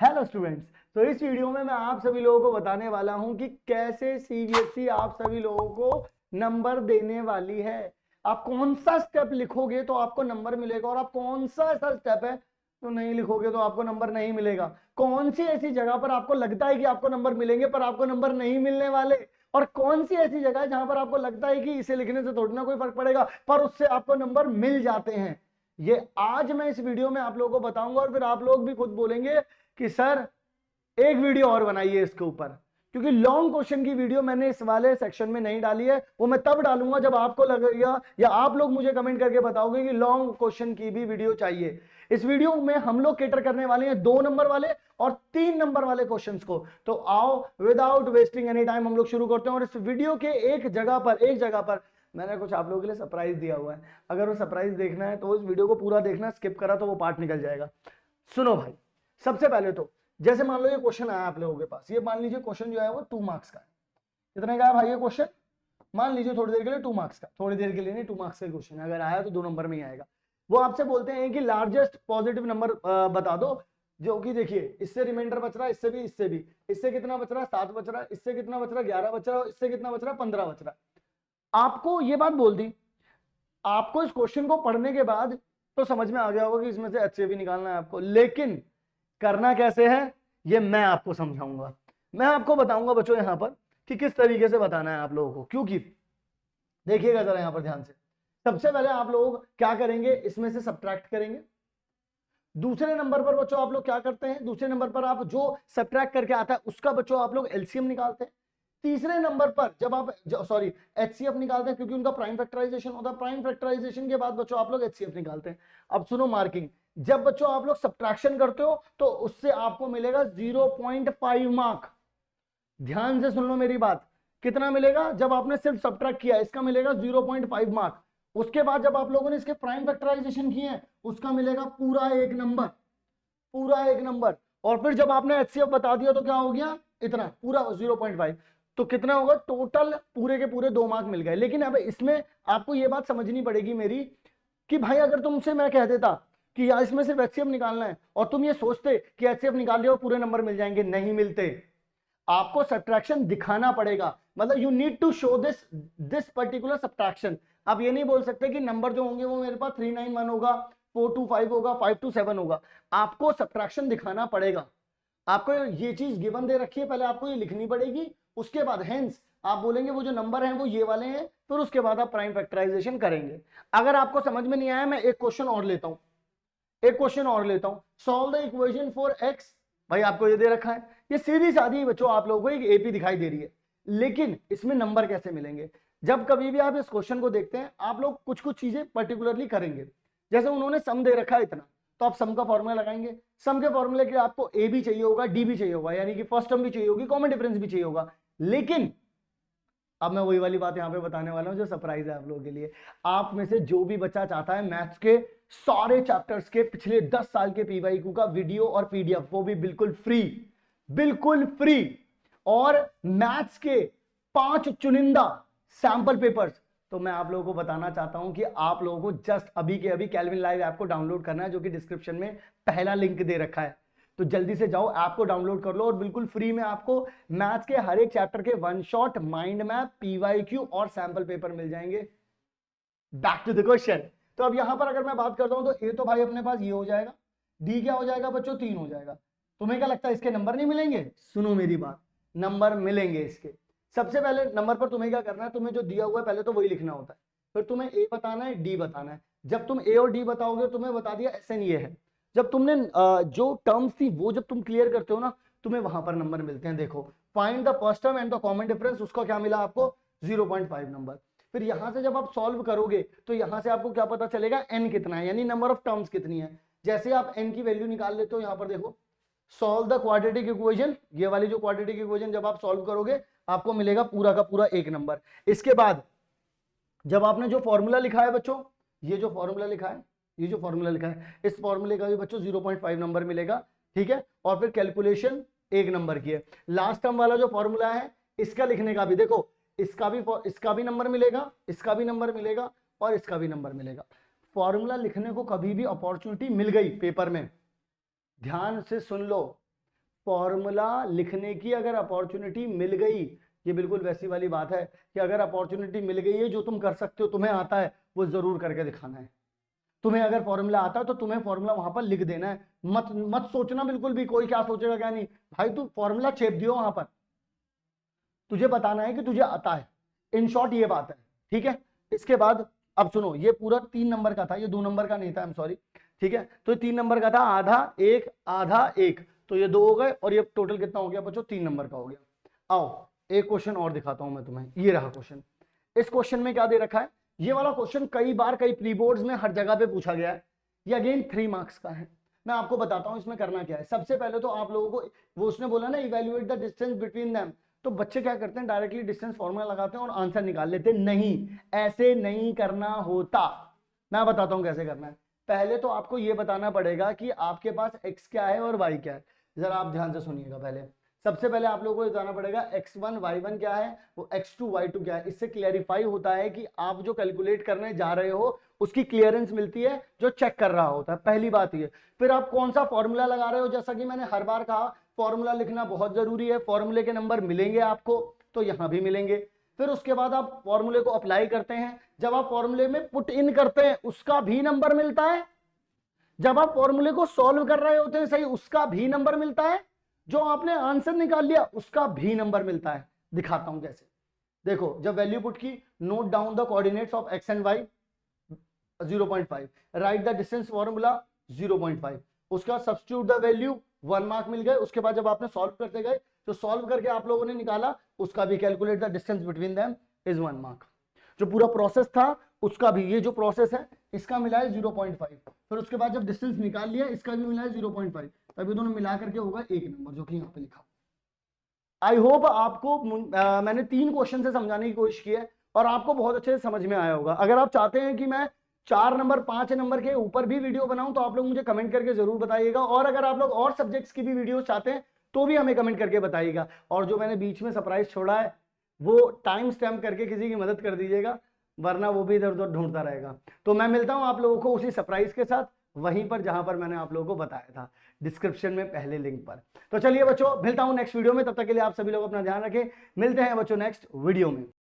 Hello students, तो इस video में मैं आप सभी लोगों को बताने वाला हूं कि कैसे सीबीएसई आप सभी लोगों को नंबर देने वाली है। आप कौन सा स्टेप लिखोगे तो आपको नंबर मिलेगा, और आप कौन सा ऐसा स्टेप है तो नहीं लिखोगे तो आपको नंबर नहीं मिलेगा। कौन सी ऐसी जगह पर आपको लगता है कि आपको नंबर मिलेंगे पर आपको नंबर नहीं मिलने वाले, और कौन सी ऐसी जगह है जहां पर आपको लगता है कि इसे लिखने से थोड़ी ना कोई फर्क पड़ेगा पर उससे आपको नंबर मिल जाते हैं। ये आज मैं इस वीडियो में आप लोगों को बताऊंगा, और फिर आप लोग भी खुद बोलेंगे कि सर एक वीडियो और बनाइए इसके ऊपर, क्योंकि लॉन्ग क्वेश्चन की वीडियो मैंने इस वाले सेक्शन में नहीं डाली है। वो मैं तब डालूंगा जब आपको लगेगा या आप लोग मुझे कमेंट करके बताओगे कि लॉन्ग क्वेश्चन की भी वीडियो चाहिए। इस वीडियो में हम लोग केटर करने वाले हैं 2 नंबर वाले और 3 नंबर वाले क्वेश्चंस को। तो आओ विदाउट वेस्टिंग एनी टाइम हम लोग शुरू करते हैं। और इस वीडियो के एक जगह पर मैंने कुछ आप लोगों के लिए सरप्राइज दिया हुआ है। अगर वो सरप्राइज देखना है तो इस वीडियो को पूरा देखना, स्किप करा तो वो पार्ट निकल जाएगा। सुनो भाई, सबसे पहले तो जैसे मान लो ये क्वेश्चन आया आप लोगों के पास, ये मान लीजिए क्वेश्चन जो है वो 2 मार्क्स का है। कितने का है भाई ये क्वेश्चन? मान लीजिए थोड़ी देर के लिए 2 मार्क्स का, थोड़ी देर के लिए नहीं, 2 मार्क्स का क्वेश्चन है। अगर आया तो 2 नंबर में ही आएगा। वो आपसे बोलते हैं कि लार्जेस्ट पॉजिटिव नंबर बता दो, जो कि देखिए इससे रिमाइंडर बच रहा है, इससे भी, इससे कितना बच रहा है? 7 बच रहा है। इससे कितना बच रहा है? 11 बच रहा है। इससे कितना बच रहा है? 15 बच रहा है। आपको ये बात बोल दी, आपको इस क्वेश्चन को पढ़ने के बाद तो समझ में आ गया होगा कि इसमें से HCF भी निकालना है आपको, लेकिन करना कैसे है ये मैं आपको समझाऊंगा। मैं आपको बताऊंगा बच्चों यहां पर कि किस तरीके से बताना है आप लोगों को, क्योंकि देखिएगा जरा यहां पर ध्यान से। सबसे पहले आप लोग क्या करेंगे, इसमें से सब्ट्रैक्ट करेंगे। दूसरे नंबर पर बच्चों आप लोग क्या करते हैं, दूसरे नंबर पर आप जो सब्ट्रैक्ट करके आता है उसका बच्चों आप लोग एलसीएम निकालते हैं। तीसरे नंबर पर जब आप सॉरी एचसीएफ निकालते हैं, क्योंकि उनका प्राइम फैक्टराइजेशन होता है। प्राइम फैक्टराइजेशन के बाद बच्चों आप लोग एचसीएफ निकालते हैं। अब सुनो मार्किंग, जब बच्चों आप लोग सब्ट्रैक्शन करते हो तो उससे आपको मिलेगा 0.5 मार्क। ध्यान से सुन लो मेरी बात, कितना मिलेगा जब आपने सिर्फ सब्ट्रैक्ट किया, इसका मिलेगा 0.5 मार्क। उसके बाद जब आप लोगों ने इसके प्राइम फैक्टराइजेशन किए हैं उसका मिलेगा पूरा 1 नंबर, पूरा 1 नंबर। और फिर जब आपने एचसीएफ बता दिया तो क्या हो गया, इतना पूरा 0.5। तो कितना होगा टोटल? पूरे के पूरे 2 मार्क मिल गए। लेकिन अब इसमें आपको यह बात समझनी पड़ेगी मेरी कि भाई अगर तुमसे मैं कह देता कि यार इसमें सिर्फ एचसीएफ निकालना है और तुम ये सोचते कि एचसीएफ निकाल लिया पूरे नंबर मिल जाएंगे, नहीं मिलते। आपको सब्ट्रैक्शन दिखाना पड़ेगा, मतलब you need to show this particular subtraction. आप ये नहीं बोल सकते कि नंबर जो होंगे वो मेरे पास 391 होगा, 425 होगा, 527 होगा। आपको सब्ट्रैक्शन दिखाना पड़ेगा। आपको ये चीज गिवन दे रखी है, पहले आपको ये लिखनी पड़ेगी। उसके बाद हेंस आप बोलेंगे वो जो नंबर है वो ये वाले हैं, फिर उसके बाद आप प्राइम फैक्टराइजेशन करेंगे। अगर आपको समझ में नहीं आया, मैं एक क्वेश्चन और लेता हूं, solve the equation for x. भाई आपको ये दे रखा है, ये सीधी सादी बच्चों आप लोगों को एक एपी दिखाई दे रही है, लेकिन इसमें नंबर कैसे मिलेंगे? जब कभी भी आप इस क्वेश्चन को देखते हैं आप लोग कुछ कुछ चीजें पर्टिकुलरली करेंगे। जैसे उन्होंने सम दे रखा है इतना, तो आप सम का फॉर्मूला लगाएंगे। सम के फॉर्मूले के लिए आपको ए भी चाहिए होगा, डी भी चाहिए होगा, यानी कि फर्स्ट टर्म भी चाहिए होगी, कॉमन डिफरेंस भी चाहिए होगा। लेकिन अब मैं वही वाली बात यहां पे बताने वाला हूं जो सरप्राइज है आप लोगों के लिए। आप में से जो भी बच्चा चाहता है मैथ्स के सारे चैप्टर्स के पिछले 10 साल के पीवाईक्यू का वीडियो और पीडीएफ, वो भी बिल्कुल फ्री, बिल्कुल फ्री, और मैथ्स के 5 चुनिंदा सैंपल पेपर्स, तो मैं आप लोगों को बताना चाहता हूं कि आप लोगों को जस्ट अभी के अभी कैल्विन लाइव ऐप को डाउनलोड करना है, जो कि डिस्क्रिप्शन में पहला लिंक दे रखा है। तो जल्दी से जाओ, ऐप को डाउनलोड कर लो, और बिल्कुल फ्री में आपको मैथ्स के हर एक चैप्टर के 1 शॉट माइंड मैप, पीवाईक्यू और सैंपल पेपर मिल जाएंगे। Back to the question. तो अब यहां पर अगर मैं बात करता हूं तो ए तो भाई अपने पास ये हो जाएगा, डी क्या हो जाएगा बच्चों? 3 हो जाएगा। तुम्हें क्या लगता है इसके नंबर नहीं मिलेंगे? सुनो मेरी बात, नंबर मिलेंगे इसके। सबसे पहले नंबर पर तुम्हें क्या करना है, तुम्हें जो दिया हुआ है पहले तो वही लिखना होता है, फिर तुम्हें ए बताना है, डी बताना है। जब तुम ए और डी बताओगे तुम्हें बता दिया एसएन ये है। जब तुमने जो टर्म्स थी वो जब तुम क्लियर करते हो ना, तुम्हें वहां पर नंबर मिलते हैं। देखो, find the first term and the common difference, उसका क्या मिला आपको? 0.5 नंबर। फिर यहां से जब आप सॉल्व करोगे तो यहां से आपको क्या पता चलेगा? एन कितना है, यानी नंबर ऑफ टर्म्स कितनी है। जैसे आप एन की वैल्यू निकाल लेते हो, यहां पर देखो, सॉल्व द क्वाड्रेटिक इक्वेशन, ये वाली जो क्वाड्रेटिक इक्वेशन जब आप सॉल्व करोगे आपको मिलेगा पूरा का पूरा 1 नंबर। इसके बाद जब आपने जो फॉर्मूला लिखा है बच्चों, ये जो फॉर्मूला लिखा है, ये जो फॉर्मूला लिखा है, इस फॉर्मूले का भी बच्चों 0.5 नंबर मिलेगा, ठीक है। और फिर कैलकुलेशन 1 नंबर की है। लास्ट टर्म वाला जो फॉर्मूला है इसका लिखने का भी देखो, इसका भी नंबर मिलेगा, इसका भी नंबर मिलेगा, और इसका भी नंबर मिलेगा। फॉर्मूला लिखने को कभी भी अपॉर्चुनिटी मिल गई पेपर में, ध्यान से सुन लो, फॉर्मूला लिखने की अगर अपॉर्चुनिटी मिल गई, ये बिल्कुल वैसी वाली बात है कि अगर अपॉर्चुनिटी मिल गई है, जो तुम कर सकते हो, तुम्हें आता है, वो जरूर करके दिखाना है। तुम्हें अगर फॉर्मूला आता है तो तुम्हें फॉर्मूला वहां पर लिख देना है। मत मत सोचना बिल्कुल भी कोई क्या सोचेगा क्या नहीं, भाई तू फॉर्मूला छेप दियो वहां पर, तुझे बताना है कि तुझे आता है। इन शॉर्ट ये बात है, ठीक है। इसके बाद अब सुनो, ये पूरा 3 नंबर का था, ये 2 नंबर का नहीं था, आई एम सॉरी, ठीक है। तो 3 नंबर का था, आधा एक, तो ये 2 हो गए, और ये टोटल कितना हो गया बच्चों, 3 नंबर का हो गया। आओ एक क्वेश्चन और दिखाता हूं मैं तुम्हें, ये रहा क्वेश्चन। इस क्वेश्चन में क्या दे रखा है, ये वाला क्वेश्चन कई बार कई प्री बोर्ड्स में हर जगह पे पूछा गया है। ये अगेन 3 मार्क्स का है। मैं आपको बताता हूं इसमें करना क्या है। सबसे पहले तो आप लोगों को, वो उसने बोला ना evaluate the distance between them, तो बच्चे क्या करते हैं, डायरेक्टली डिस्टेंस फॉर्मूला लगाते हैं और आंसर निकाल लेते हैं। नहीं, ऐसे नहीं करना होता। मैं बताता हूं कैसे करना है। पहले तो आपको यह बताना पड़ेगा कि आपके पास x क्या है और y क्या है। जरा आप ध्यान से सुनिएगा। पहले सबसे पहले आप लोगों को बताना पड़ेगा x1 y1 क्या है, वो x2 y2 क्या है। इससे क्लियरिफाई होता है कि आप जो कैलकुलेट करने जा रहे हो उसकी क्लियरेंस मिलती है जो चेक कर रहा होता है। पहली बात ये। फिर आप कौन सा फॉर्मूला लगा रहे हो, जैसा कि मैंने हर बार कहा, फॉर्मूला लिखना बहुत जरूरी है। फॉर्मूले के नंबर मिलेंगे आपको, तो यहां भी मिलेंगे। फिर उसके बाद आप फॉर्मूले को अप्लाई करते हैं। जब आप फॉर्मूले में पुट इन करते हैं उसका भी नंबर मिलता है। जब आप फॉर्मूले को सॉल्व कर रहे होते हैं सही, उसका भी नंबर मिलता है। जो आपने आंसर निकाल लिया उसका भी नंबर मिलता है। दिखाता हूं कैसे। देखो, जब वैल्यू पुट की, note down the coordinates of X and Y 0.5, write the distance formula 0.5, उसका सब्स्टिट्यूट द वैल्यू 1 मार्क मिल गए। उसके बाद जब आपने सॉल्व करते गए, तो सॉल्व करके आप लोगों ने निकाला, उसका भी calculate the distance between them is 1 mark. जो पूरा प्रोसेस था उसका भी, ये जो प्रोसेस है इसका मिला है 0.5। फिर उसके बाद जब डिस्टेंस निकाल लिया, इसका भी मिला है 0.5, तभी दोनों मिला करके होगा 1 नंबर, जो कि यहाँ पे लिखा। आई होप आपको मैंने 3 क्वेश्चन से समझाने की कोशिश की है और आपको बहुत अच्छे से समझ में आया होगा। अगर आप चाहते हैं कि मैं 4 नंबर 5 नंबर के ऊपर भी वीडियो बनाऊं, तो आप लोग मुझे कमेंट करके जरूर बताइएगा। और अगर आप लोग और सब्जेक्ट्स की भी वीडियो चाहते हैं तो भी हमें कमेंट करके बताइएगा। और जो मैंने बीच में सरप्राइज छोड़ा है वो टाइम स्टैम्प करके किसी की मदद कर दीजिएगा, वरना वो भी इधर उधर ढूंढता रहेगा। तो मैं मिलता हूं आप लोगों को उसी सरप्राइज के साथ, वहीं पर जहां पर मैंने आप लोगों को बताया था, डिस्क्रिप्शन में पहले लिंक पर। तो चलिए बच्चों, मिलता हूं नेक्स्ट वीडियो में। तब तक के लिए आप सभी लोग अपना ध्यान रखें। मिलते हैं बच्चों नेक्स्ट वीडियो में।